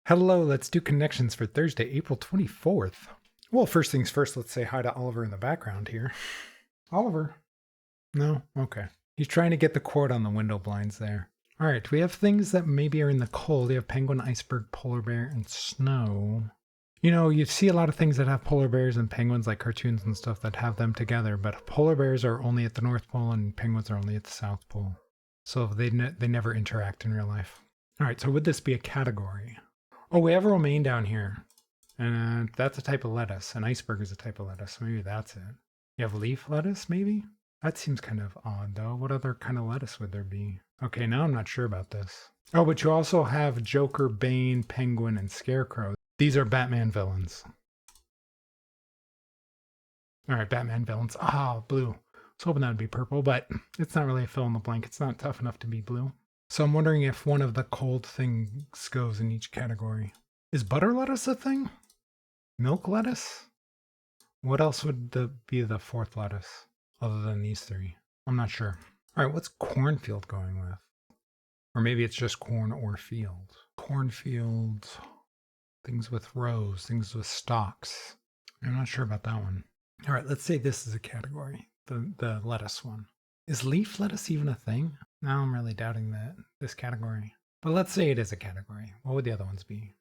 Hello, let's do connections for Thursday, April 24th. Well, first things first, let's say hi to Oliver in the background here. Oliver? No? Okay. He's trying to get the cord on the window blinds there. All right, we have things that maybe are in the cold. You have penguin, iceberg, polar bear, and snow. You know, you see a lot of things that have polar bears and penguins, like cartoons and stuff that have them together, but polar bears are only at the North Pole and penguins are only at the South Pole. So they never interact in real life. All right, so would this be a category? Oh, we have romaine down here. And that's a type of lettuce. An iceberg is a type of lettuce. Maybe that's it. You have leaf lettuce, maybe? That seems kind of odd, though. What other kind of lettuce would there be? Okay, now I'm not sure about this. Oh, but you also have Joker, Bane, Penguin, and Scarecrow. These are Batman villains. All right, Batman villains. Ah, blue. I was hoping that would be purple, but it's not really a fill in the blank. It's not tough enough to be blue. So I'm wondering if one of the cold things goes in each category. Is butter lettuce a thing? Milk lettuce? What else would be the fourth lettuce other than these three? I'm not sure. All right, what's cornfield going with? Or maybe it's just corn or field. Cornfield, things with rows, things with stalks. I'm not sure about that one. All right, let's say this is a category, the lettuce one. Is leaf lettuce even a thing? Now I'm really doubting that this category. But let's say it is a category. What would the other ones be?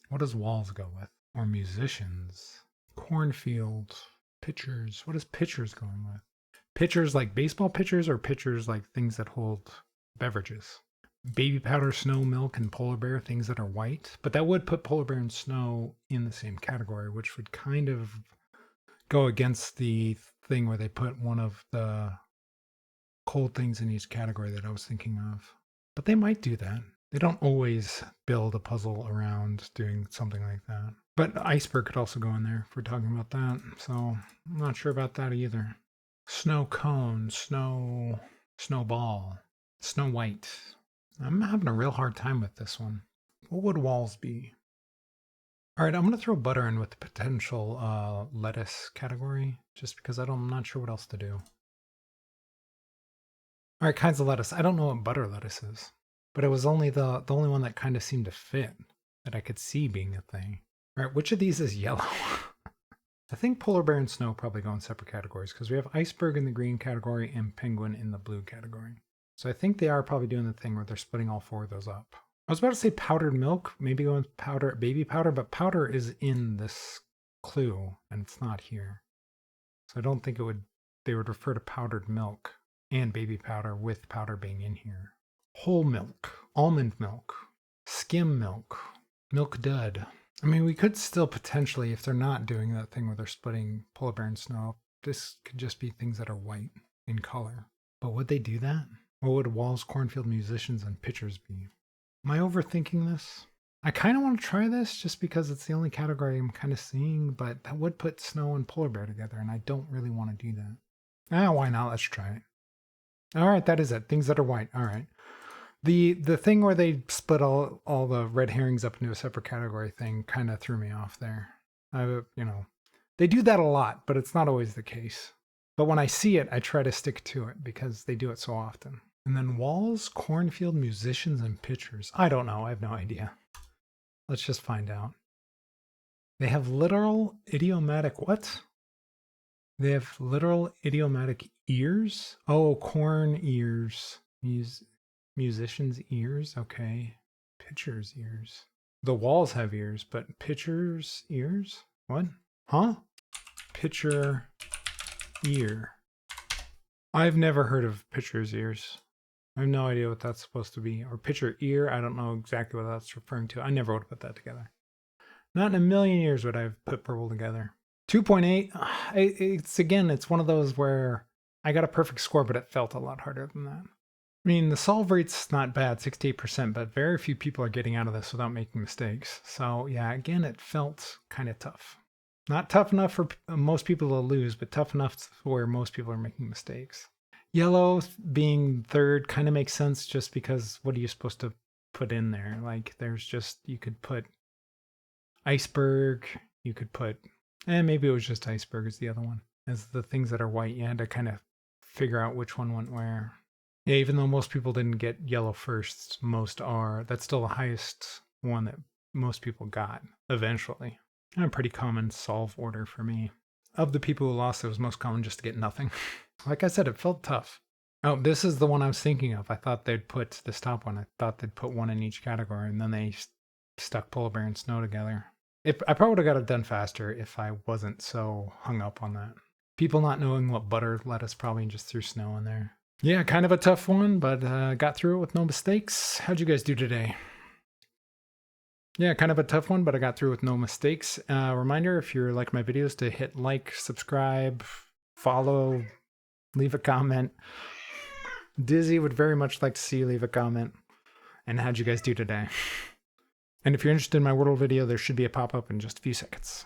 What does walls go with? Or musicians? Cornfield, pitchers. What is pitchers going with? Pitchers like baseball pitchers or pitchers like things that hold beverages? Baby powder, snow, milk, and polar bear, things that are white. But that would put polar bear and snow in the same category, which would kind of go against the thing where they put one of the cold things in each category that I was thinking of. But they might do that. They don't always build a puzzle around doing something like that. But iceberg could also go in there if we're talking about that. So I'm not sure about that either. Snow cone, snowball, snow white. I'm having a real hard time with this one. What would walls be? All right, I'm going to throw butter in with the potential lettuce category, just because I'm not sure what else to do. All right, kinds of lettuce. I don't know what butter lettuce is, but it was only the only one that kind of seemed to fit that I could see being a thing. All right, which of these is yellow? I think polar bear and snow probably go in separate categories because we have iceberg in the green category and penguin in the blue category. So I think they are probably doing the thing where they're splitting all four of those up. I was about to say powdered milk, maybe going with powder, baby powder, but powder is in this clue and it's not here. So I don't think they would refer to powdered milk and baby powder with powder being in here. Whole milk, almond milk, skim milk, milk dud. I mean, we could still potentially, if they're not doing that thing where they're splitting polar bear and snow, this could just be things that are white in color. But would they do that? What would walls, cornfield, musicians, and pitchers be? Am I overthinking this? I kind of want to try this just because it's the only category I'm kind of seeing, but that would put snow and polar bear together, and I don't really want to do that. Why not? Let's try it. All right, that is it. Things that are white. All right. The thing where they split all the red herrings up into a separate category thing kind of threw me off there. They do that a lot, but it's not always the case. But when I see it, I try to stick to it because they do it so often. And then walls, cornfield, musicians, and pitchers. I don't know. I have no idea. Let's just find out. They have literal idiomatic what? They have literal idiomatic ears? Oh, corn ears. Musicians' ears? Okay. Pitchers' ears. The walls have ears, but pitchers' ears? What? Huh? Pitcher ear. I've never heard of pitcher's ears. I have no idea what that's supposed to be. Or pitcher ear, I don't know exactly what that's referring to. I never would have put that together. Not in a million years would I have put purple together. 2.8, it's one of those where I got a perfect score, but it felt a lot harder than that. I mean, the solve rate's not bad, 68%, but very few people are getting out of this without making mistakes. So yeah, again, it felt kind of tough. Not tough enough for most people to lose, but tough enough where most people are making mistakes. Yellow being third kind of makes sense just because what are you supposed to put in there? Like you could put iceberg, you could put, maybe it was just iceberg is the other one. As the things that are white, you had to kind of figure out which one went where. Yeah, even though most people didn't get yellow first, most are. That's still the highest one that most people got eventually. And a pretty common solve order for me. Of the people who lost, it was most common just to get nothing. Like I said, it felt tough. Oh, this is the one I was thinking of. I thought they'd put this top one. I thought they'd put one in each category, and then they stuck polar bear and snow together. I probably would have got it done faster if I wasn't so hung up on that. People not knowing what butter lettuce probably just threw snow in there. Yeah, kind of a tough one, but got through it with no mistakes. How'd you guys do today? Yeah, kind of a tough one, but I got through with no mistakes. Reminder, if you like my videos, to hit like, subscribe, follow, leave a comment. Dizzy would very much like to see you leave a comment. And how'd you guys do today? And if you're interested in my Wordle video, there should be a pop-up in just a few seconds.